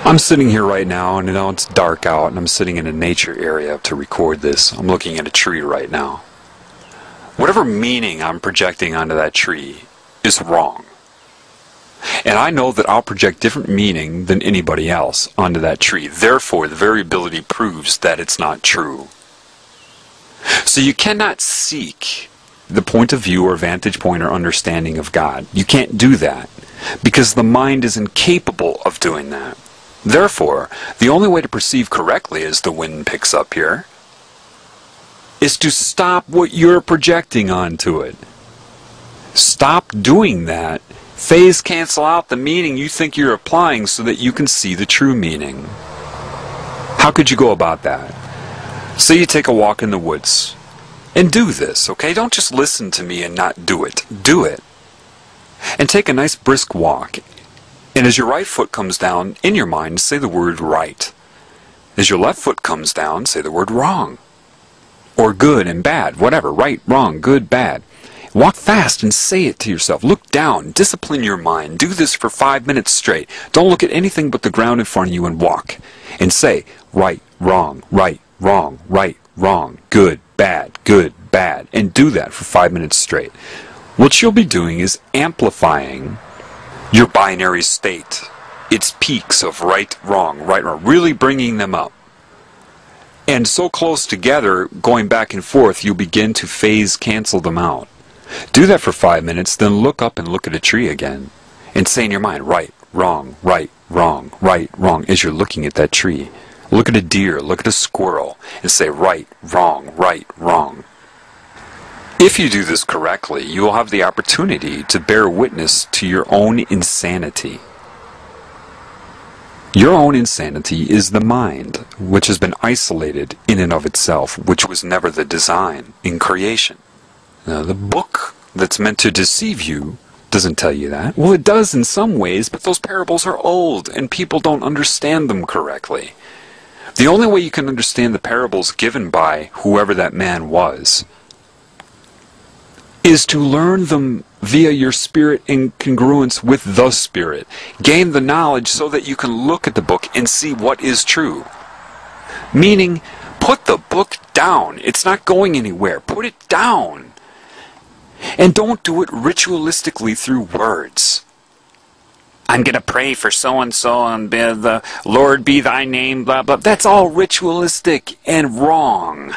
I'm sitting here right now, and it's dark out, and I'm sitting in a nature area to record this. I'm looking at a tree right now. Whatever meaning I'm projecting onto that tree is wrong. And I know that I'll project different meaning than anybody else onto that tree. Therefore, the variability proves that it's not true. So you cannot seek the point of view or vantage point or understanding of God. You can't do that because the mind is incapable of doing that. Therefore, the only way to perceive correctly, as the wind picks up here, is to stop what you're projecting onto it. Stop doing that. Phase cancel out the meaning you think you're applying so that you can see the true meaning. How could you go about that? Say you take a walk in the woods. And do this, okay? Don't just listen to me and not do it. Do it. And take a nice brisk walk. And as your right foot comes down, in your mind, say the word right. As your left foot comes down, say the word wrong. Or good and bad, whatever. Right, wrong, good, bad. Walk fast and say it to yourself. Look down. Discipline your mind. Do this for 5 minutes straight. Don't look at anything but the ground in front of you and walk. And say, right, wrong, right, wrong, right, wrong, good, bad, and do that for 5 minutes straight. What you'll be doing is amplifying your binary state, its peaks of right, wrong, really bringing them up. And so close together, going back and forth, you'll begin to phase cancel them out. Do that for 5 minutes, then look up and look at a tree again, and say in your mind, right, wrong, right, wrong, as you're looking at that tree. Look at a deer, look at a squirrel, and say right, wrong, right, wrong. If you do this correctly, you will have the opportunity to bear witness to your own insanity. Your own insanity is the mind, which has been isolated in and of itself, which was never the design in creation. Now, the book that's meant to deceive you doesn't tell you that. Well, it does in some ways, but those parables are old, and people don't understand them correctly. The only way you can understand the parables given by whoever that man was is to learn them via your spirit in congruence with the Spirit. Gain the knowledge so that you can look at the book and see what is true. Meaning, put the book down. It's not going anywhere. Put it down. And don't do it ritualistically through words. I'm going to pray for so-and-so and the Lord be thy name, blah, blah. That's all ritualistic and wrong.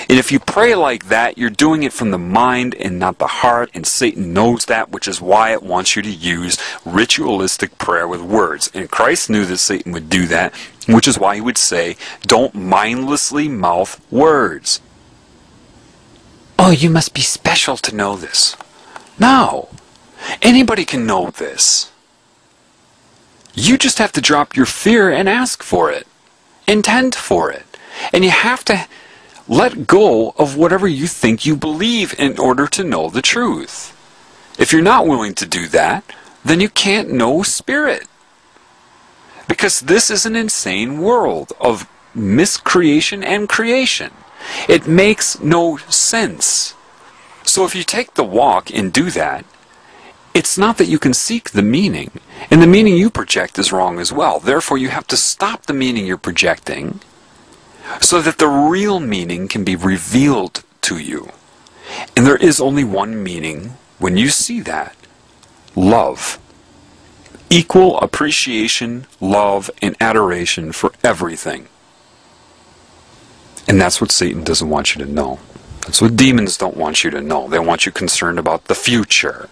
And if you pray like that, you're doing it from the mind and not the heart, and Satan knows that, which is why it wants you to use ritualistic prayer with words. And Christ knew that Satan would do that, which is why he would say, don't mindlessly mouth words. Oh, you must be special to know this. No. Anybody can know this. You just have to drop your fear and ask for it. Intend for it. And you have to let go of whatever you think you believe in order to know the truth. If you're not willing to do that, then you can't know Spirit. Because this is an insane world of miscreation and creation. It makes no sense. So if you take the walk and do that, it's not that you can seek the meaning, and the meaning you project is wrong as well. Therefore, you have to stop the meaning you're projecting so that the real meaning can be revealed to you. And there is only one meaning when you see that. Love. Equal appreciation, love, and adoration for everything. And that's what Satan doesn't want you to know. That's what demons don't want you to know. They want you concerned about the future.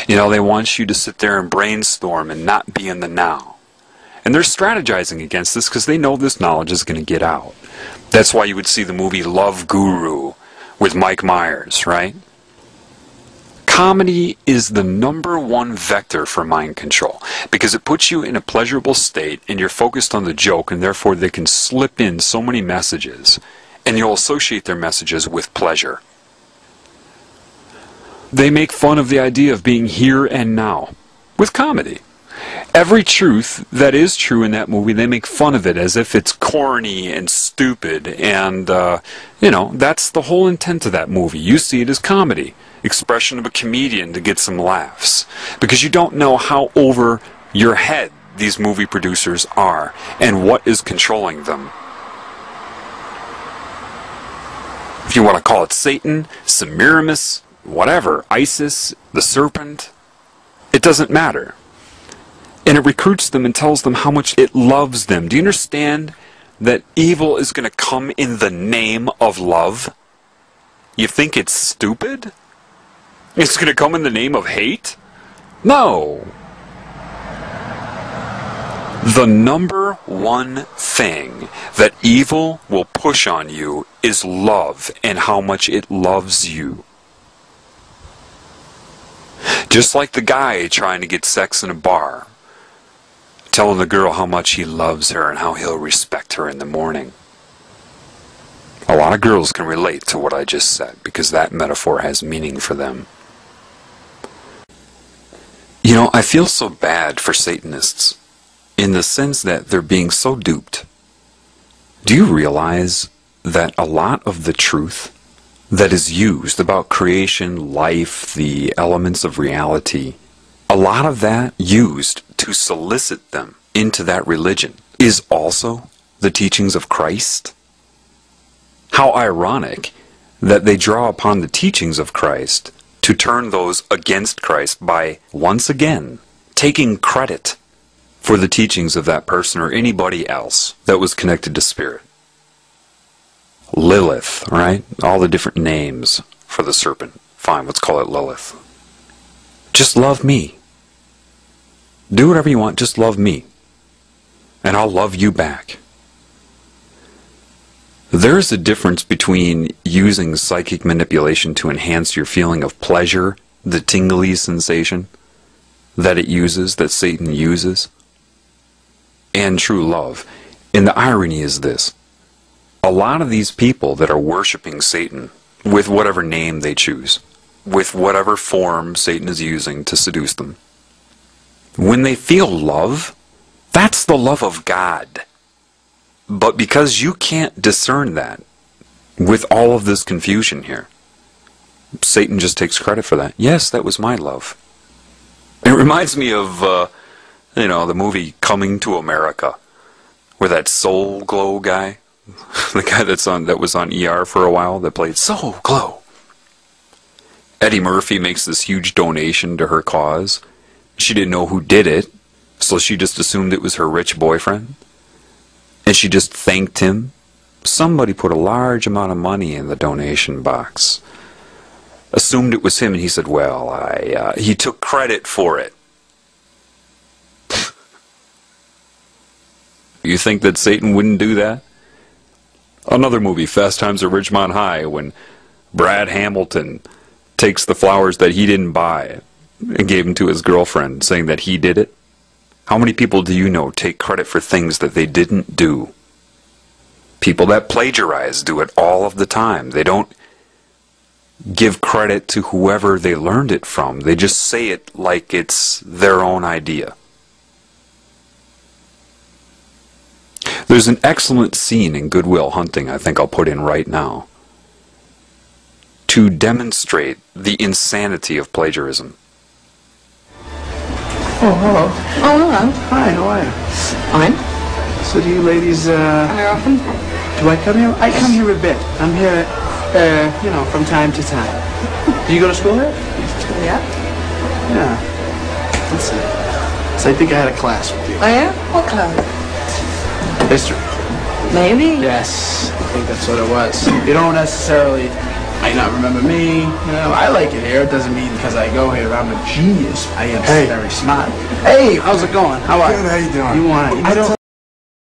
You know, they want you to sit there and brainstorm and not be in the now. And they're strategizing against this because they know this knowledge is going to get out. That's why you would see the movie Love Guru with Mike Myers, right? Comedy is the #1 vector for mind control because it puts you in a pleasurable state and you're focused on the joke, and therefore they can slip in so many messages and you'll associate their messages with pleasure. They make fun of the idea of being here and now with comedy. Every truth that is true in that movie, they make fun of it as if it's corny and stupid, and you know, that's the whole intent of that movie. You see it as comedy, expression of a comedian to get some laughs, because you don't know how over your head these movie producers are and what is controlling them. If you want to call it Satan, Semiramis, whatever, ISIS, the serpent, it doesn't matter. And it recruits them and tells them how much it loves them. Do you understand that evil is going to come in the name of love? You think it's stupid? It's going to come in the name of hate? No. The number one thing that evil will push on you is love and how much it loves you. Just like the guy trying to get sex in a bar, telling the girl how much he loves her and how he'll respect her in the morning. A lot of girls can relate to what I just said because that metaphor has meaning for them. You know, I feel so bad for Satanists in the sense that they're being so duped. Do you realize that a lot of the truth that is used about creation, life, the elements of reality, a lot of that used to solicit them into that religion is also the teachings of Christ? How ironic that they draw upon the teachings of Christ to turn those against Christ by, once again, taking credit for the teachings of that person or anybody else that was connected to spirit. Lilith, right? All the different names for the serpent. Fine, let's call it Lilith. Just love me. Do whatever you want, just love me. And I'll love you back. There's a difference between using psychic manipulation to enhance your feeling of pleasure, the tingly sensation that it uses, that Satan uses, and true love. And the irony is this. A lot of these people that are worshiping Satan, with whatever name they choose, with whatever form Satan is using to seduce them, when they feel love, that's the love of God. But because you can't discern that with all of this confusion here, Satan just takes credit for that. Yes, that was my love. It reminds me of, the movie Coming to America, where that Soul Glow guy, the guy that was on ER for a while, that played Soul Glow. Eddie Murphy makes this huge donation to her cause. She didn't know who did it, so she just assumed it was her rich boyfriend. And she just thanked him. Somebody put a large amount of money in the donation box. Assumed it was him, and he said, well, he took credit for it. You think that Satan wouldn't do that? Another movie, Fast Times at Ridgemont High, when Brad Hamilton takes the flowers that he didn't buy and gave them to his girlfriend, saying that he did it. How many people do you know take credit for things that they didn't do? People that plagiarize do it all of the time. They don't give credit to whoever they learned it from. They just say it like it's their own idea. There's an excellent scene in Good Will Hunting I think I'll put in right now to demonstrate the insanity of plagiarism. Oh, hello. Oh, hello. Hi, how are you? Fine. So do you ladies, How often? do I come here? I come here a bit. I'm here, from time to time. Do you go to school here? Yeah. Yeah. Let's see. So I think I had a class with you. Oh, yeah? What class? History. Maybe. Yes, I think that's what it was. You don't necessarily might not remember me. I like it here. It doesn't mean because I go here I'm a genius. I am very smart. Hey, how's it going? How are you? Good, how you doing? You want it?